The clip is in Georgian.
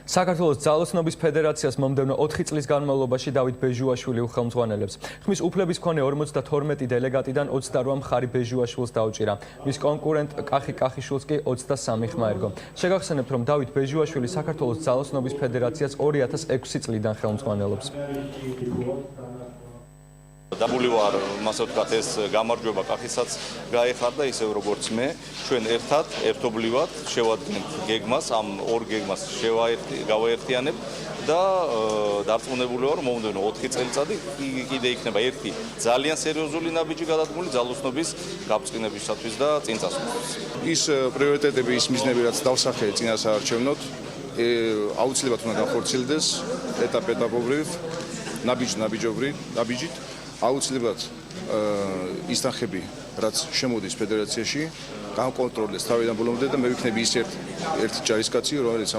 საქართველოს ძალოსნობის ფედერაციას მომდევნო 4 წლის განმავლობაში დავით ბეჟუაშვილი უხელმძღვანელებს. ხმის უფლების მქონე 52 დელეგატიდან 28 მხარი ბეჟუაშვილს დაუჭირა. მის კონკურენტ კახი კახიშვილს კი 23 ხმა ერგო. შეგახსენებთ, რომ დავით ბეჟუაშვილი საქართველოს ძალოსნობის ფედერაციას 2006 წლიდან ხელმძღვანელობს. Dabuli var, მასე ვთქვათ, ეს გამარჯვება კახისაც გაეხარდა ისევ როგორც მე. ჩვენ ერთობლივად შევადგენთ გეგმას, ამ ორ გეგმას გავაერთიანებთ და დარწმუნებული ვარ, რომ მომდევნო 4 წელიწადი კიდე იქნება ერთი ძალიან სერიოზული ნაბიჯი გადადგმული ძალოსნობის გაბრწყინებისათვის და წინ წასვლისთვის. ის პრიორიტეტები, ის მიზნები, რაც დავსახე წინასაარჩევნოდ, აუცილებლად უნდა განხორციელდეს ეტაპობრივ, ნაბიჯით. აუცილებლად ის თანხები, რაც შემოდის ფედერაციაში, განკონტროლდეს თავიდან ბოლომდე და მე ვიქნები ის ერთი ჯარისკაცი, რომელიც